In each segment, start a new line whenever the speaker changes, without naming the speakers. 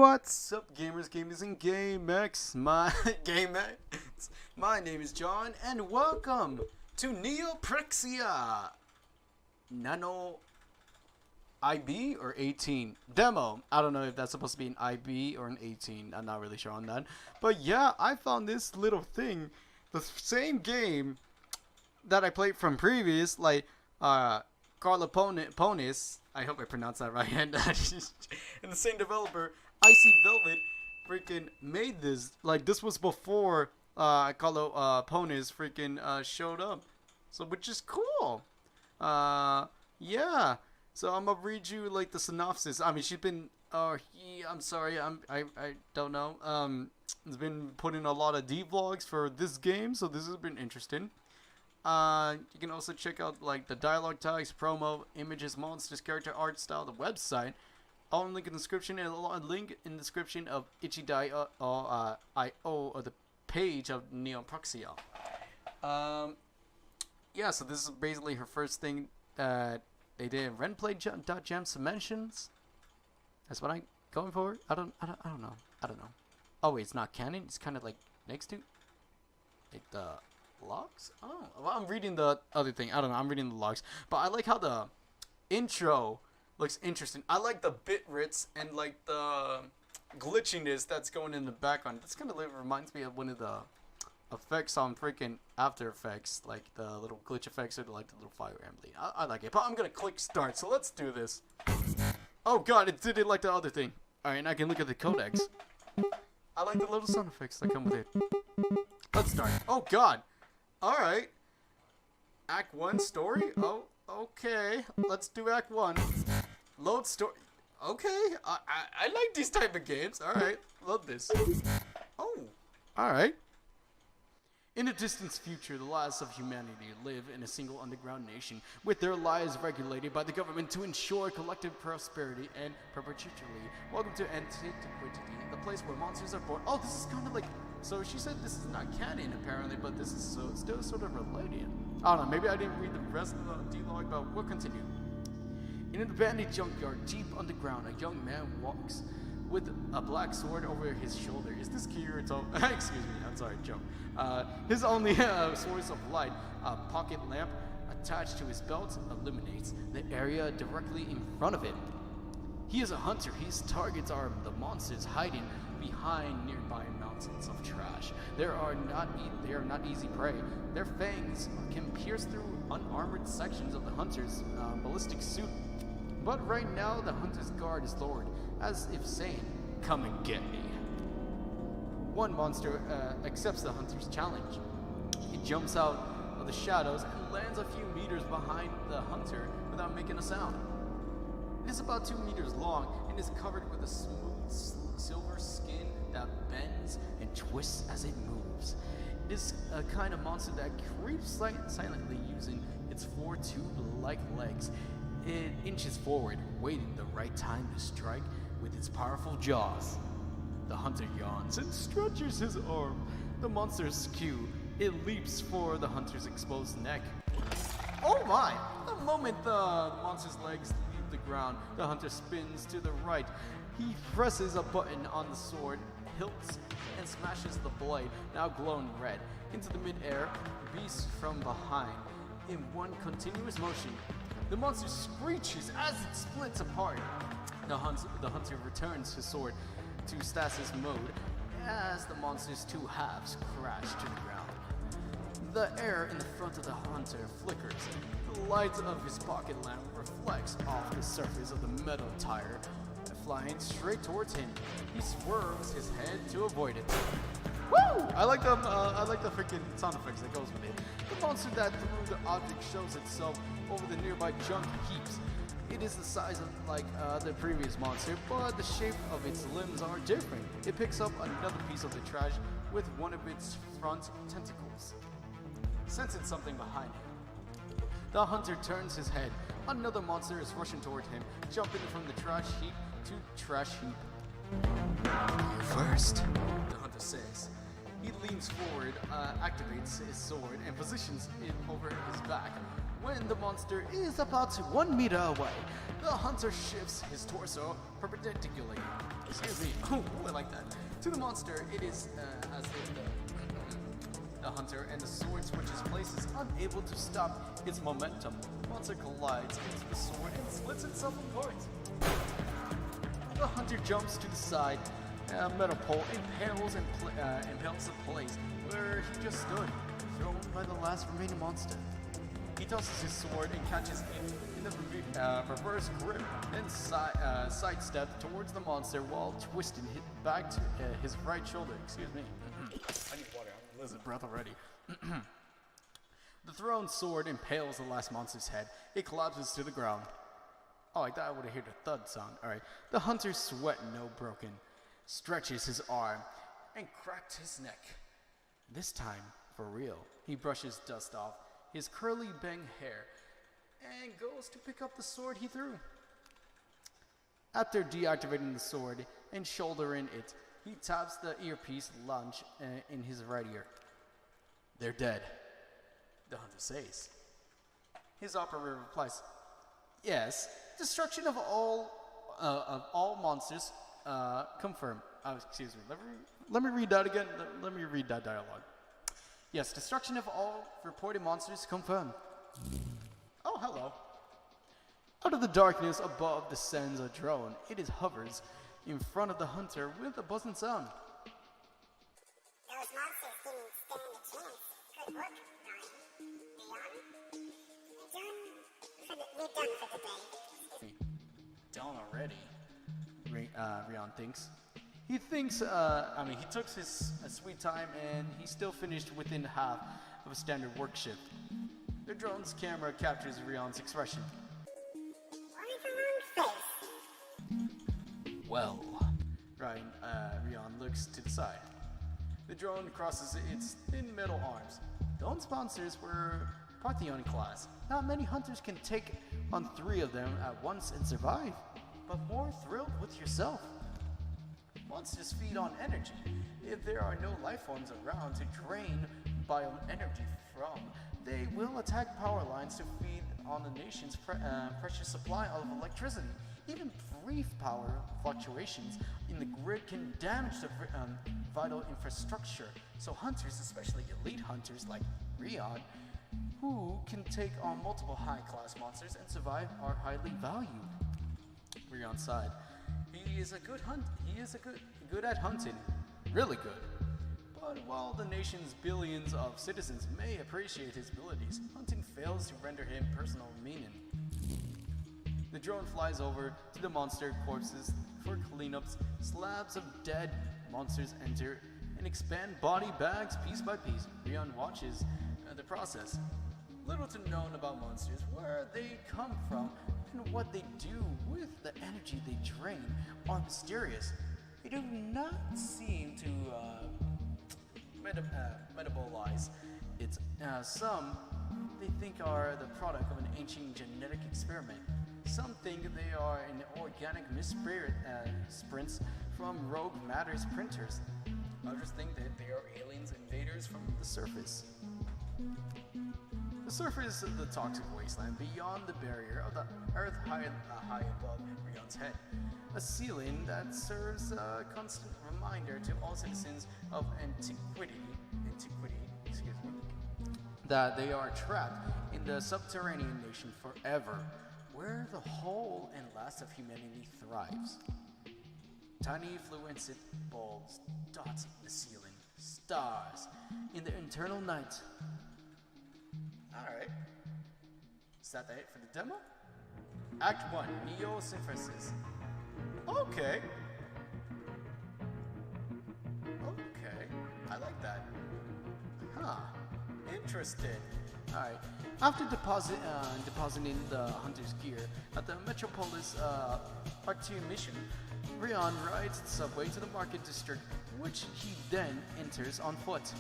What's up, gamers, gamers, and GameX? My name is John, and welcome to NEOPRAXIA Nano IB or 18 demo. I don't know if that's supposed to be an IB or an 18. I'm not really sure on that. But yeah, I found this little thing, the same game that I played from previous, like Carla Ponis. I hope I pronounced that right. And the same developer, Icy Velvet, freaking made this. Like, this was before Carla Ponis freaking showed up. So, which is cool. Yeah. So I'm gonna read you like the synopsis. I mean, she's been. I'm sorry. I don't know. It's been putting a lot of D-vlogs for this game, so this has been interesting. You can also check out like the dialogue tags, promo, images, monsters, character art style, the website. I'll link in the description and a link in the description of Ichidai or the page of NEOPRAXIA. Yeah, so this is basically her first thing that they did. Ren'Ply.jam mentions. That's what I'm going for. I don't know. Oh wait, it's not canon. It's kind of like next to like the logs. Oh, well, I'm reading the other thing. I don't know. I'm reading the logs, but I like how the intro looks interesting. I like the bit rates and like the glitchiness that's going in the background. This kind of reminds me of one of the effects on freaking After Effects, like the little glitch effects or like the little Fire Emblem. I like it, but I'm gonna click start. So let's do this. Oh god, it did it like the other thing. All right, and I can look at the codex. I like the little sound effects that come with it. Let's start. Oh god. All right. Act 1 story. Oh, okay. Let's do Act 1. Load story. Okay. I like these type of games. All right. Love this. Oh. All right. In a distant future, the last of humanity live in a single underground nation, with their lives regulated by the government to ensure collective prosperity and perpetuity. Welcome to Antiquity, the place where monsters are born. Oh, this is kind of like... So she said this is not canon, apparently, but this is still sort of related. I don't know, maybe I didn't read the rest of the D-log, but we'll continue. In an abandoned junkyard, deep underground, a young man walks with a black sword over his shoulder. Is this Kirito? Excuse me, I'm sorry, joke. His only source of light, a pocket lamp attached to his belt, illuminates the area directly in front of him. He is a hunter. His targets are the monsters hiding behind nearby mountains of trash. They are not easy prey. Their fangs can pierce through unarmored sections of the hunter's ballistic suit. But right now, the hunter's guard is lowered, as if saying, "Come and get me." One monster accepts the hunter's challenge. He jumps out of the shadows and lands a few meters behind the hunter without making a sound. It is about 2 meters long and is covered with a smooth silver skin that bends and twists as it moves. It is a kind of monster that creeps silently using its 4 tube-like legs. It inches forward, waiting the right time to strike with its powerful jaws. The hunter yawns and stretches his arm. The monster's cue. It leaps for the hunter's exposed neck. Oh my! The moment the monster's legs leave the ground, the hunter spins to the right. He presses a button on the sword, hilts, and smashes the blade, now glowing red, into the mid-air, beast from behind. In one continuous motion, the monster screeches as it splits apart. The hunter returns his sword to stasis mode as the monster's 2 halves crash to the ground. The air in the front of the hunter flickers. The light of his pocket lamp reflects off the surface of the metal tire, flying straight towards him. He swerves his head to avoid it. Woo! I like the freaking sound effects that goes with it. The monster that threw the object shows itself over the nearby junk heaps. It is the size of like the previous monster, but the shape of its limbs are different. It picks up another piece of the trash with one of its front tentacles, sensing something behind him. The hunter turns his head. Another monster is rushing toward him, jumping from the trash heap to trash heap. "You first," the hunter says. He leans forward, activates his sword, and positions it over his back. When the monster is about 1 meter away, the hunter shifts his torso perpendicularly. Excuse me. Oh, I like that. To the monster, it is as if the hunter and the sword switches places, unable to stop its momentum. The monster collides into the sword and splits itself apart. The hunter jumps to the side. A metal pole impales in place where he just stood, thrown by the last remaining monster. He tosses his sword and catches it in the reverse grip, then sidestep towards the monster while twisting it back to his right shoulder. Excuse me. I need water. I'm losing breath already. The thrown sword impales the last monster's head. It collapses to the ground. Oh, I thought I would have heard a thud sound. Alright. The hunter's sweat no broken, stretches his arm, and cracked his neck. This time, for real. He brushes dust off his curly bang hair and goes to pick up the sword he threw. After deactivating the sword and shouldering it, he taps the earpiece launch in his right ear. They're dead, the hunter says. His operator replies, yes, destruction of all monsters confirmed. Excuse me, let me read that again. Let me read that dialogue. Yes, destruction of all reported monsters confirmed. Oh, hello. Out of the darkness above descends a drone. It hovers in front of the hunter with a buzzing sound.
Those monsters didn't stand a chance. Good work, Rion. We're done for the day.
Done already, Rion thinks. He thinks, he took his sweet time and he still finished within half of a standard work shift. The drone's camera captures Rion's expression.
Why the long face?
Well, Rion looks to the side. The drone crosses its thin metal arms. Those sponsors were Parthian class. Not many hunters can take on 3 of them at once and survive, but more thrilled with yourself. Monsters feed on energy. If there are no life forms around to drain bioenergy from, they will attack power lines to feed on the nation's precious supply of electricity. Even brief power fluctuations in the grid can damage the vital infrastructure. So hunters, especially elite hunters like Rion, who can take on multiple high-class monsters and survive, are highly valued. Rion sighed. He is a good good at hunting, really good. But while the nation's billions of citizens may appreciate his abilities, hunting fails to render him personal meaning. The drone flies over to the monster corpses for cleanups. Slabs of dead monsters enter and expand body bags piece by piece. Rion watches the process. Little to known about monsters, where they come from, and what they do with the energy they drain are mysterious. They do not seem to metabolize it. Some they think are the product of an ancient genetic experiment. Some think they are an organic sprints from rogue matters printers. Others think that they are aliens invaders from the surface. The surface of the toxic wasteland beyond the barrier of the earth high above Rion's head. A ceiling that serves a constant reminder to all citizens of Antiquity, that they are trapped in the subterranean nation forever, where the whole and last of humanity thrives. Tiny fluorescent bulbs dot the ceiling, stars in the eternal night. Alright. Is that it for the demo? Act 1, Neosynthesis. Okay. I like that. Huh. Interesting. Alright. After depositing the hunter's gear at the Metropolis Arctic mission, Rion rides the subway to the market district, which he then enters on foot.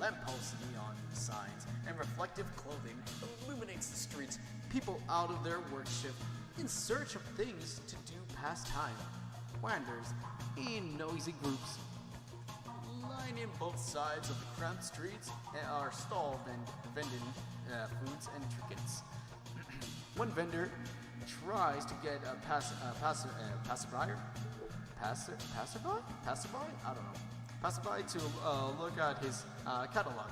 Lampposts, neon signs, and reflective clothing illuminates the streets. People out of their work shift in search of things to do past time. Wanders in noisy groups. Lining both sides of the cramped streets are stall vending foods and trinkets. One vendor tries to get a passerby? I don't know. Passerby to look at his catalog.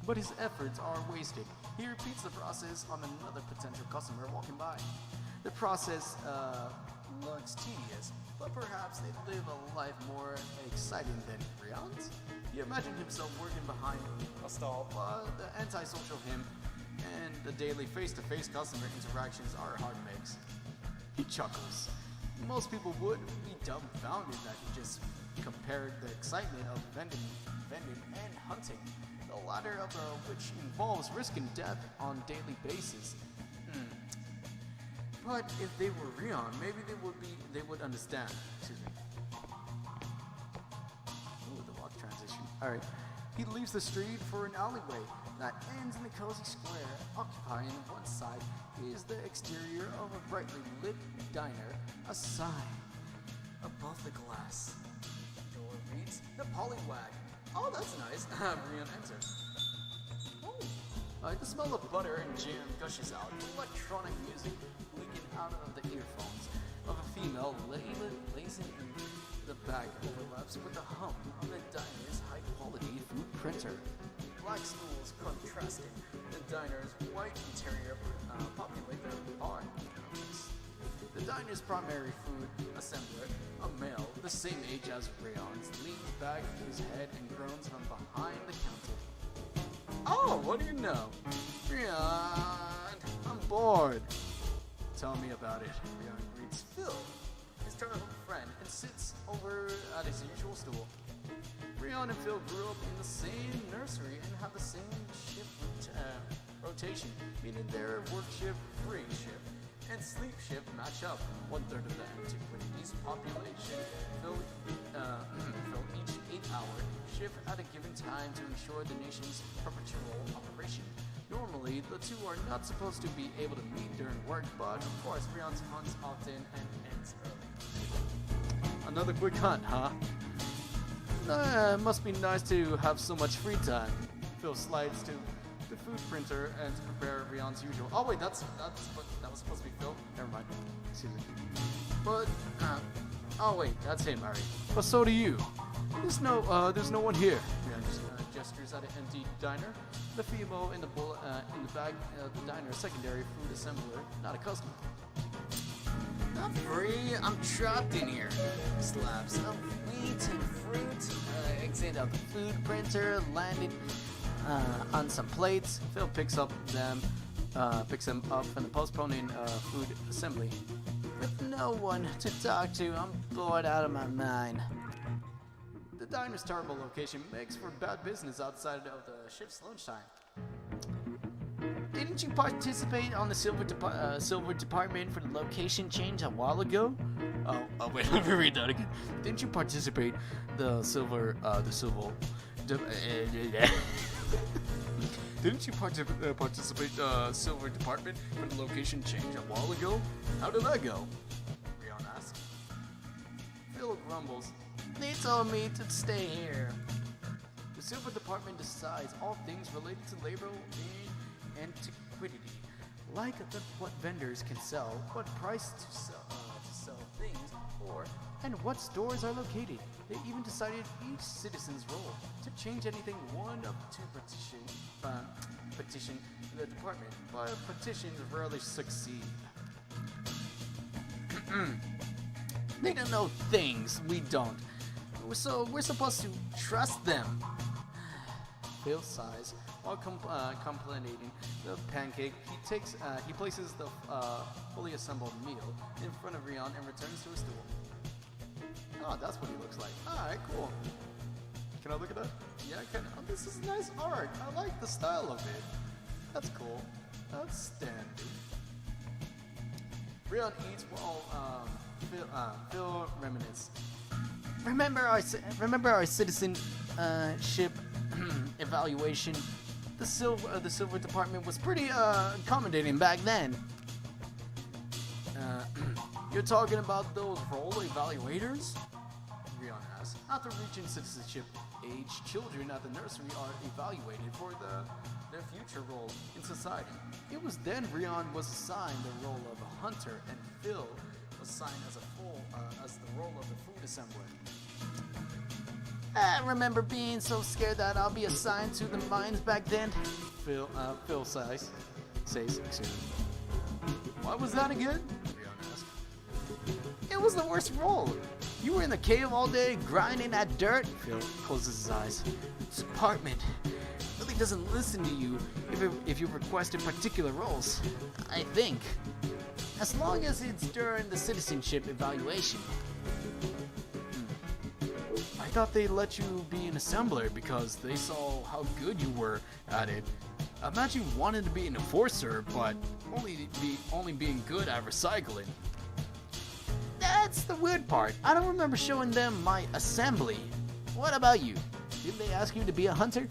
But his efforts are wasted. He repeats the process on another potential customer walking by. The process looks tedious, but perhaps they live a life more exciting than Rion's. He imagined himself working behind a stall, but the antisocial him and the daily face-to-face customer interactions are hard mix. He chuckles. Most people would be dumbfounded that he just compared the excitement of vending and hunting, the latter of which involves risk and death on a daily basis. But if they were Rion, maybe they would understand. Excuse me. Ooh, the walk transition. Alright. He leaves the street for an alleyway that ends in a cozy square. Occupying one side is the exterior of a brightly lit diner, a sign above the glass. The door reads, "The Pollywag." Oh, that's nice. Rion enters. The smell of butter and jam gushes out. Electronic music leaking out of the earphones of a female lazing in the back overlaps with the hum of the diner's high-quality food printer. Black stools contrasting the diner's white interior populate the bar. The diner's primary food assembler, a male the same age as Rion's, leans back his head and groans from behind the counter. Oh, what do you know? Rion, I'm bored. Tell me about it. Rion greets Phil, his childhood friend, and sits over at his usual stool. Rion and Phil grew up in the same nursery and have the same shift rotation, meaning their work shift, free shift, and sleep shift match up. 1/3 of the Antiquity's population fill each 8-hour shift at a given time to ensure the nation's perpetual operation. Normally, the two are not supposed to be able to meet during work, but of course, Rion's hunts often and ends early. Another quick hunt, huh? Must be nice to have so much free time. Phil slides to the food printer and to prepare Rion's usual. Oh wait, that was supposed to be Phil. Never mind. Excuse me. But oh wait, that's him, Ari. But so do you. There's no one here. Rion gestures at an empty diner. The female in the back of the diner, secondary food assembler, not a customer. Not free. I'm trapped in here. Slabs of wheat and fruit. Exit of the food printer landed on some plates. Phil picks them up from the postponing food assembly. With no one to talk to, I'm bored out of my mind. The diner's terrible location makes for bad business outside of the shift's lunchtime. Didn't you participate on the silver department for the location change a while ago? Oh wait, let me read that again. Didn't you participate Didn't you participate silver department for the location change a while ago? How did that go? Rion asks. Phil grumbles. They told me to stay here. The silver department decides all things related to labor and antiquity, like what vendors can sell, what price to sell things for, and what stores are located. They even decided each citizen's role to change anything one up to petition the department, but petitions rarely succeed. They don't know things we don't, so we're supposed to trust them. Phil sighs while contemplating the pancake. He places the fully assembled meal in front of Rion and returns to his stool. Oh, that's what he looks like. Alright, cool. Can I look at that? Yeah, I can. Oh, this is nice art. I like the style of it. That's cool. That's standard. Rion eats while Phil reminisces. Remember our citizenship evaluation? The silver department was pretty accommodating back then. You're talking about those role evaluators? Rion asked. After reaching citizenship age, children at the nursery are evaluated for their future role in society. It was then Rion was assigned the role of a hunter, and Phil was assigned as the role of the food assembler. I remember being so scared that I'll be assigned to the mines back then. Phil says, excuse me. What was that again? Rion asked. It was the worst role. You were in the cave all day grinding that dirt. Phil closes his eyes. This department really doesn't listen to you if you requested particular roles. I think. As long as it's during the citizenship evaluation. I thought they let you be an assembler because they saw how good you were at it. Imagine you wanted to be an enforcer, but only being good at recycling. That's the weird part. I don't remember showing them my assembly. What about you? Did they ask you to be a hunter?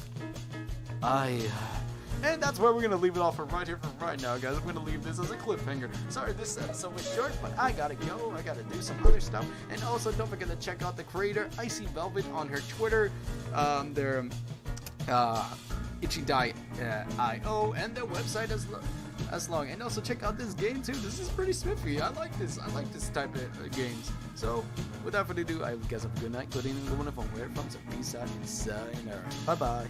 And that's where we're going to leave it off for right now, guys. I'm going to leave this as a cliffhanger. Sorry this episode was short, but I got to go. I got to do some other stuff. And also, don't forget to check out the creator, Icy Velvet, on her Twitter. Their itchy.io and their website as long. And also check out this game too. This is pretty spiffy. I like this. I like this type of games. So, without further ado, I guess have a good night, good evening, good one if I'm weird from. So peace out and sayonara. Bye bye.